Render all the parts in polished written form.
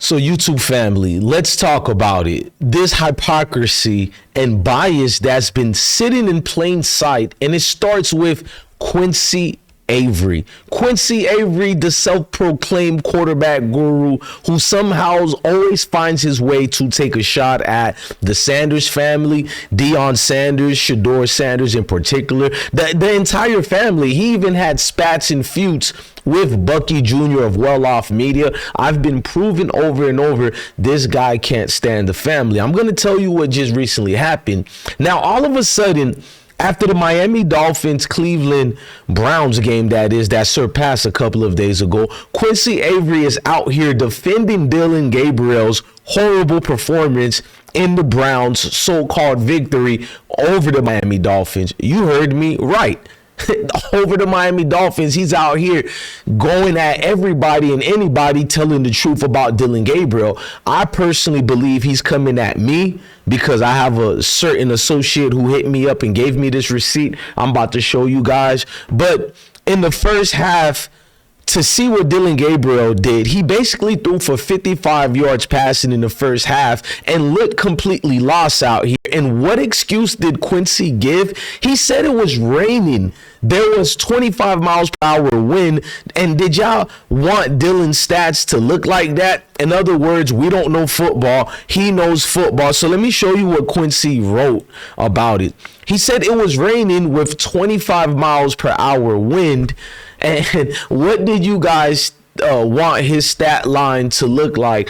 So, YouTube family, let's talk about it. This hypocrisy and bias that's been sitting in plain sight, and it starts with Quincy Avery. Quincy Avery, the self-proclaimed quarterback guru who somehow always finds his way to take a shot at the Sanders family, Deion Sanders, Shedeur Sanders in particular, the entire family. He even had spats and feuds with Bucky Jr. of Well Off Media. I've been proven over and over this guy can't stand the family. I'm going to tell you what just recently happened. Now, all of a sudden, after the Miami Dolphins Cleveland Browns game, that surpassed a couple of days ago, Quincy Avery is out here defending Dillon Gabriel's horrible performance in the Browns' so-called victory over the Miami Dolphins. You heard me right. Over the Miami Dolphins, he's out here going at everybody and anybody telling the truth about Dillon Gabriel. I personally believe he's coming at me because I have a certain associate who hit me up and gave me this receipt I'm about to show you guys. But in the first half, to see what Dillon Gabriel did, he basically threw for 55 yards passing in the first half and looked completely lost out here. And what excuse did Quincy give? He said it was raining. There was 25 miles per hour wind. And did y'all want Dillon's stats to look like that? In other words, we don't know football. He knows football. So let me show you what Quincy wrote about it. He said it was raining with 25 miles per hour wind. And what did you guys want his stat line to look like?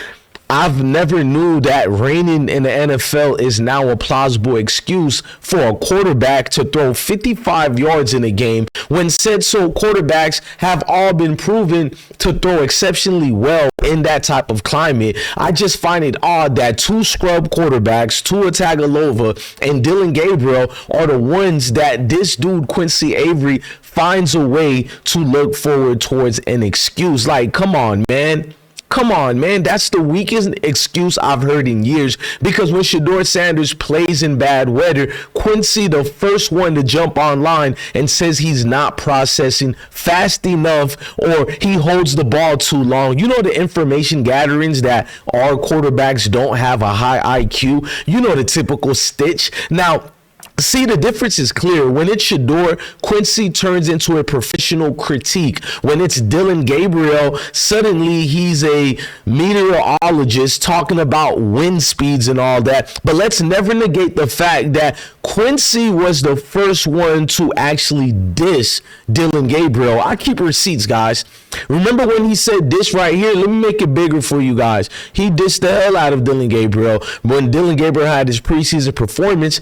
I've never knew that raining in the NFL is now a plausible excuse for a quarterback to throw 55 yards in a game when said so quarterbacks have all been proven to throw exceptionally well in that type of climate. I just find it odd that two scrub quarterbacks, Tua Tagovailoa and Dillon Gabriel, are the ones that this dude Quincy Avery finds a way to look forward towards an excuse. Like, come on, man. Come on, man. That's the weakest excuse I've heard in years, because when Shedeur Sanders plays in bad weather, Quincy, the first one to jump online and says he's not processing fast enough or he holds the ball too long. You know, the information gatherings that our quarterbacks don't have a high IQ. You know, the typical stitch. Now, see, the difference is clear. When it's Shedeur, Quincy turns into a professional critique. When it's Dillon Gabriel, suddenly he's a meteorologist talking about wind speeds and all that. But let's never negate the fact that Quincy was the first one to actually diss Dillon Gabriel. I keep receipts, guys. Remember when he said this right here? Let me make it bigger for you guys. He dissed the hell out of Dillon Gabriel. When Dillon Gabriel had his preseason performance,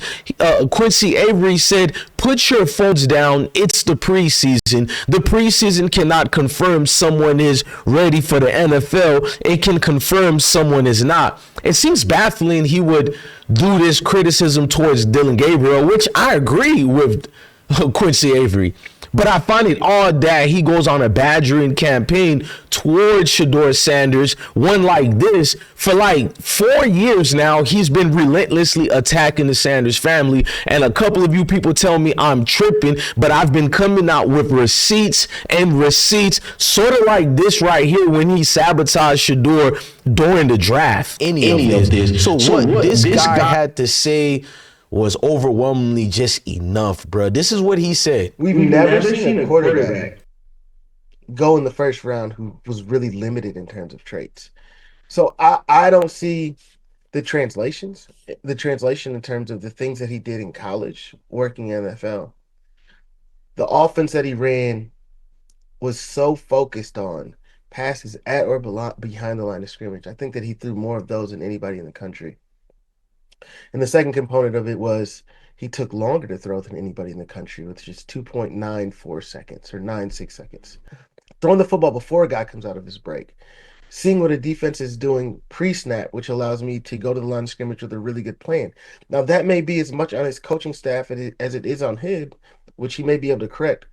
Quincy Avery said, "Put your phones down. It's the preseason. The preseason cannot confirm someone is ready for the NFL. It can confirm someone is not." It seems baffling he would do this criticism towards Dillon Gabriel, which I agree with Quincy Avery. But I find it odd that he goes on a badgering campaign towards Shedeur Sanders, one like this. For like 4 years now, he's been relentlessly attacking the Sanders family. And a couple of you people tell me I'm tripping, but I've been coming out with receipts and receipts, sort of like this right here when he sabotaged Shedeur during the draft. Any of this. So what this guy had to say was overwhelmingly just enough, bro. This is what he said. We've never seen a quarterback go in the first round who was really limited in terms of traits. So I don't see the translation in terms of the things that he did in college, working in NFL. The offense that he ran was so focused on passes at or behind the line of scrimmage. I think that he threw more of those than anybody in the country. And the second component of it was he took longer to throw than anybody in the country, with just 2.94 seconds or 96 seconds. Throwing the football before a guy comes out of his break. Seeing what a defense is doing pre-snap, which allows me to go to the line of scrimmage with a really good plan. Now, that may be as much on his coaching staff as it is on him, which he may be able to correct.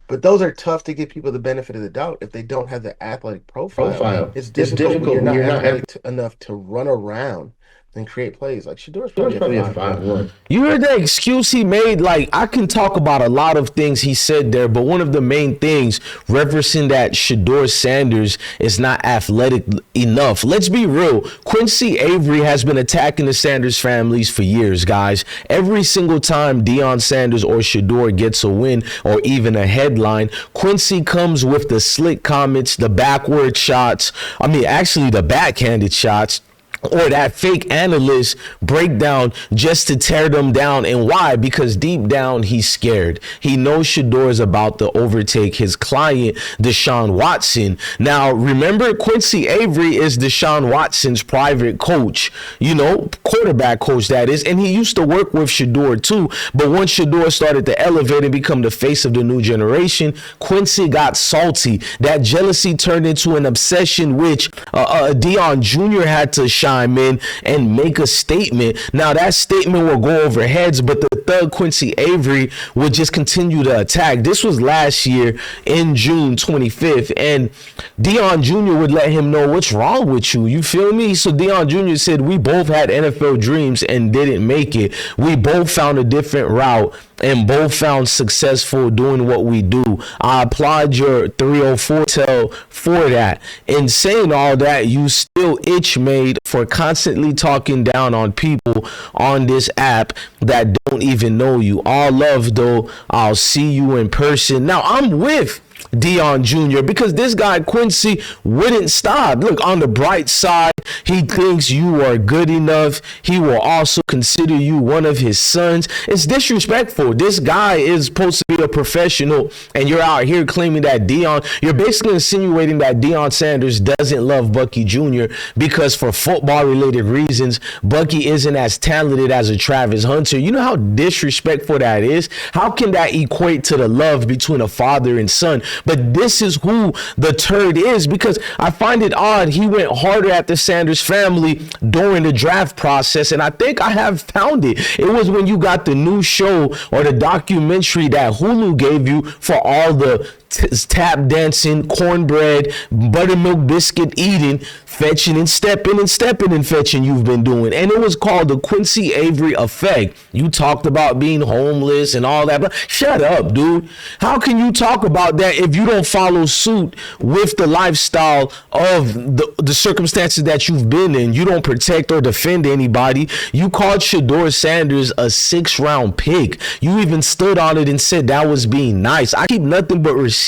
But those are tough to give people the benefit of the doubt if they don't have the athletic profile. It's difficult when you're not athletic enough to run around and create plays. Like Shedeur's It was probably probably a a 5-1. 5-1. You heard that excuse he made? Like, I can talk about a lot of things he said there, but one of the main things referencing that Shedeur Sanders is not athletic enough. Let's be real. Quincy Avery has been attacking the Sanders families for years, guys. Every single time Deion Sanders or Shedeur gets a win or even a headline, Quincy comes with the slick comments, the backward shots. I mean, actually the backhanded shots, or that fake analyst breakdown just to tear them down. And why? Because deep down, he's scared. He knows Shedeur is about to overtake his client, Deshaun Watson. Now, remember, Quincy Avery is Deshaun Watson's private coach, quarterback coach, that is. And he used to work with Shedeur too. But once Shedeur started to elevate and become the face of the new generation, Quincy got salty. That jealousy turned into an obsession, which Deion Jr. had to shine in and make a statement. Now that statement will go over heads, but the thug Quincy Avery would just continue to attack. This was last year in June 25th, and Deion Jr. would let him know, what's wrong with you? You feel me? So Deion Jr. said, we both had NFL dreams and didn't make it. We both found a different route and both found successful doing what we do. I applaud your 304 tell for that. In saying all that, you still itch made for constantly talking down on people on this app that don't even know you. All love though. I'll see you in person. Now I'm with Deion Jr. because this guy Quincy wouldn't stop. Look, on the bright side, he thinks you are good enough. He will also consider you one of his sons. It's disrespectful. This guy is supposed to be a professional, and you're out here claiming that you're basically insinuating that Deion Sanders doesn't love Bucky Jr. because for football related reasons, Bucky isn't as talented as a Travis Hunter. You know how disrespectful that is? How can that equate to the love between a father and son? But this is who the turd is, because I find it odd he went harder at the Sanders family during the draft process, and I think I have found it. It was when you got the new show or the documentary that Hulu gave you for all the tap dancing, cornbread, buttermilk biscuit eating, fetching and stepping and fetching you've been doing. And it was called the Quincy Avery effect. You talked about being homeless and all that, but shut up, dude. How can you talk about that if you don't follow suit with the lifestyle of the circumstances that you've been in? You don't protect or defend anybody. You called Shedeur Sanders a 6th-round pick. You even stood on it and said that was being nice. I keep nothing but receipts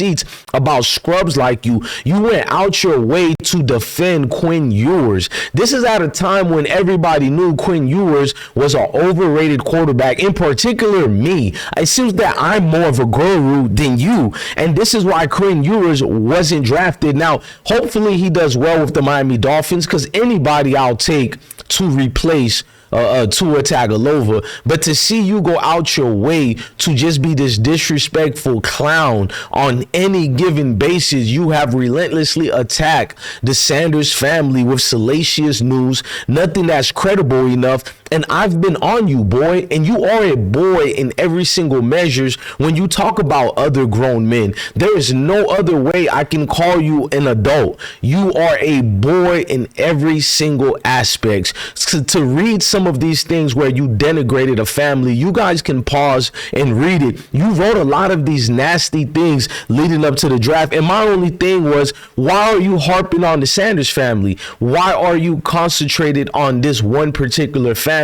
about scrubs like you. You went out your way to defend Quinn Ewers. This is at a time when everybody knew Quinn Ewers was an overrated quarterback, in particular me. It seems that I'm more of a guru than you, and this is why Quinn Ewers wasn't drafted. Now, hopefully he does well with the Miami Dolphins, because anybody I'll take to replace Tua Tagovailoa, but to see you go out your way to just be this disrespectful clown on any given basis, you have relentlessly attacked the Sanders family with salacious news, nothing that's credible enough. And I've been on you, boy, and you are a boy in every single measures when you talk about other grown men. There is no other way I can call you an adult. You are a boy in every single aspect. So to read some of these things where you denigrated a family, you guys can pause and read it. You wrote a lot of these nasty things leading up to the draft, and my only thing was, why are you harping on the Sanders family? Why are you concentrated on this one particular family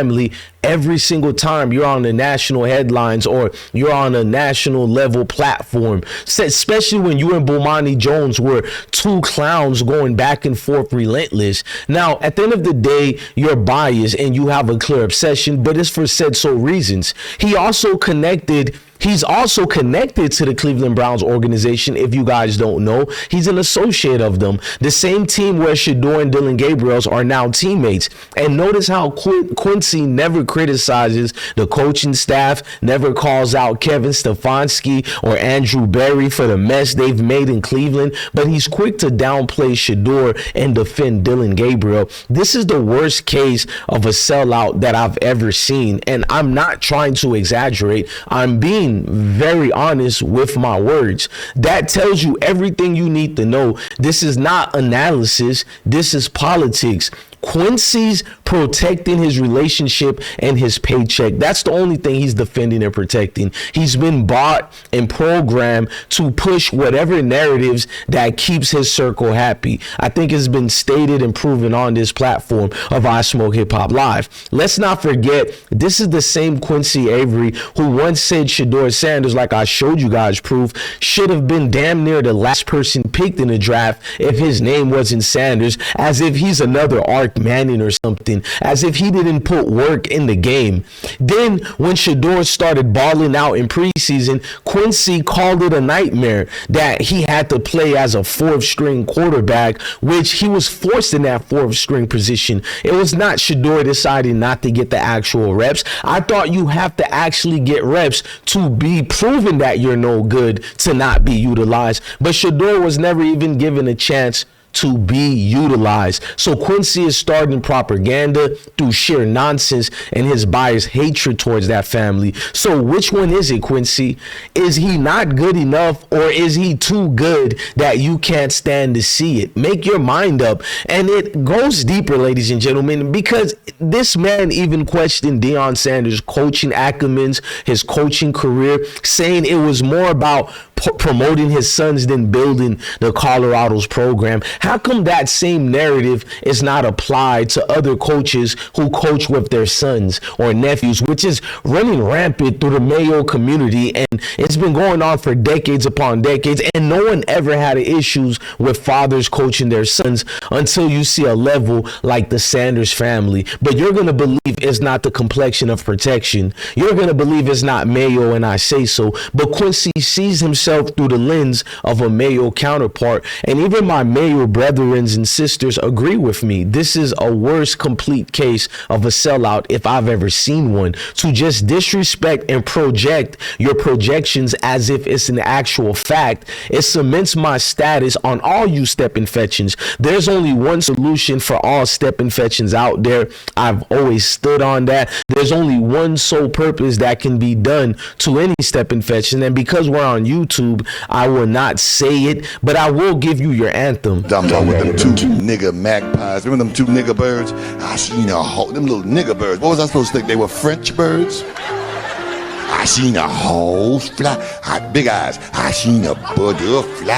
every single time you're on the national headlines or you're on a national level platform, especially when you and Bomani Jones were two clowns going back and forth relentless? Now, at the end of the day, you're biased and you have a clear obsession, but it's for said so reasons. He's also connected to the Cleveland Browns organization. If you guys don't know, he's an associate of them. The same team where Shedeur and Dillon Gabriels are now teammates. And notice how Quincy never criticizes the coaching staff, never calls out Kevin Stefanski or Andrew Berry for the mess they've made in Cleveland, but he's quick to downplay Shedeur and defend Dillon Gabriel. This is the worst case of a sellout that I've ever seen. And I'm not trying to exaggerate. I'm being being very honest with my words. That tells you everything you need to know. This is not analysis. This is politics. Quincy's protecting his relationship and his paycheck. That's the only thing he's defending and protecting. He's been bought and programmed to push whatever narratives that keeps his circle happy. I think it's been stated and proven on this platform of I Smoke Hip Hop Live. Let's not forget, this is the same Quincy Avery who once said Shedeur Sanders, like I showed you guys proof, should have been damn near the last person picked in the draft if his name wasn't Sanders, as if he's another Ark Manning or something, as if he didn't put work in the game. Then when Shedeur started balling out in preseason, Quincy called it a nightmare that he had to play as a fourth string quarterback, which he was forced in that fourth string position. It was not Shedeur deciding not to get the actual reps. I thought you have to actually get reps to be proven that you're no good to not be utilized. But Shedeur was never even given a chance to be utilized. So Quincy is starting propaganda through sheer nonsense and his biased hatred towards that family. So which one is it, Quincy? Is he not good enough, or is he too good that you can't stand to see it? Make your mind up. And it goes deeper, ladies and gentlemen, because this man even questioned Deion Sanders' coaching acumens, his coaching career, saying it was more about promoting his sons than building the Colorado's program. How come that same narrative is not applied to other coaches who coach with their sons or nephews, which is running rampant through the Mayo community, and it's been going on for decades upon decades, and no one ever had issues with fathers coaching their sons until you see a level like the Sanders family. But you're going to believe it's not the complexion of protection. You're going to believe it's not Mayo, and I say so. But Quincy sees himself through the lens of a Mayo counterpart, and even my Mayo brethren and sisters agree with me. This is a worse complete case of a sellout if I've ever seen one. To just disrespect and project your projections as if it's an actual fact, it cements my status on all you step infections. There's only one solution for all step infections out there. I've always stood on that. There's only one sole purpose that can be done to any step infection, and because we're on YouTube, I will not say it, but I will give you your anthem. I'm talking with them two nigga magpies. Remember them two nigga birds? I seen a whole, them little nigga birds. What was I supposed to think? They were French birds? I seen a whole fly. Big eyes. I seen a butterfly.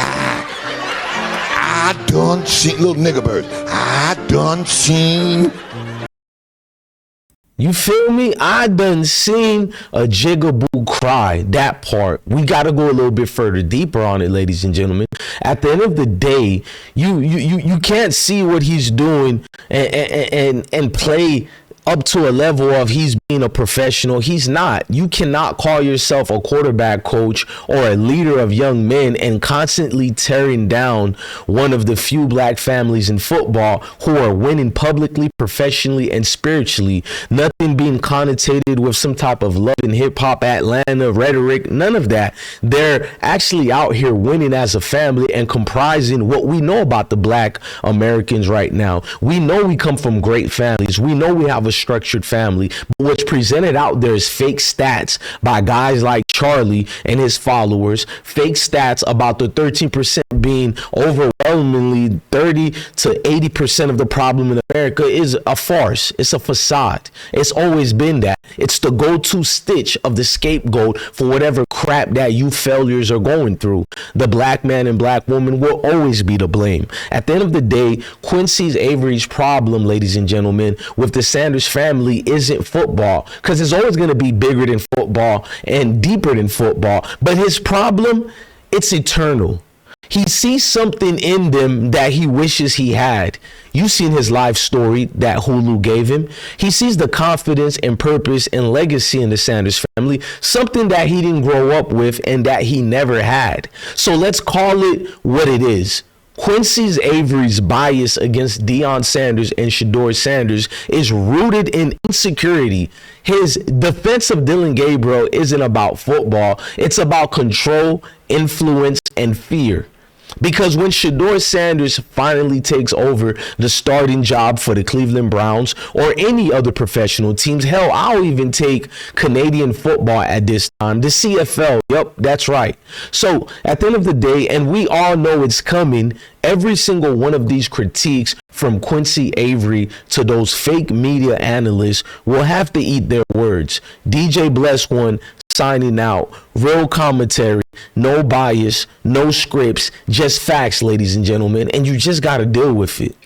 I done seen little nigga birds. I done seen. You feel me? I done seen a jigaboo cry. That part. We got to go a little bit further deeper on it, ladies and gentlemen. At the end of the day, you can't see what he's doing and play up to a level of he's being a professional. He's not. You cannot call yourself a quarterback coach or a leader of young men and constantly tearing down one of the few black families in football who are winning publicly, professionally, and spiritually. Nothing being connotated with some type of love and hip hop Atlanta rhetoric. None of that. They're actually out here winning as a family and comprising what we know about the black Americans right now. We know we come from great families. We know we have a structured family, but what's presented out there is fake stats by guys like Charlie and his followers, fake stats about the 13% being overwhelmingly 30 to 80% of the problem in America is a farce. It's a facade. It's always been that. It's the go-to stitch of the scapegoat for whatever crap that you failures are going through. The black man and black woman will always be to blame. At the end of the day, Quincy Avery's problem, ladies and gentlemen, with the Sanders family isn't football, because it's always going to be bigger than football and deeper than football. But his problem, it's eternal. He sees something in them that he wishes he had. You seen his life story that Hulu gave him. He sees the confidence and purpose and legacy in the Sanders family, something that he didn't grow up with and that he never had. So let's call it what it is. Quincy Avery's bias against Deion Sanders and Shedeur Sanders is rooted in insecurity. His defense of Dillon Gabriel isn't about football. It's about control, influence, and fear. Because when Shedeur Sanders finally takes over the starting job for the Cleveland Browns or any other professional teams, hell, I'll even take Canadian football at this time, the CFL. Yep, that's right. So at the end of the day, and we all know it's coming, every single one of these critiques from Quincy Avery to those fake media analysts will have to eat their words. DJ Bless One signing out. Real commentary, no bias, no scripts, just facts, ladies and gentlemen, and you just got to deal with it.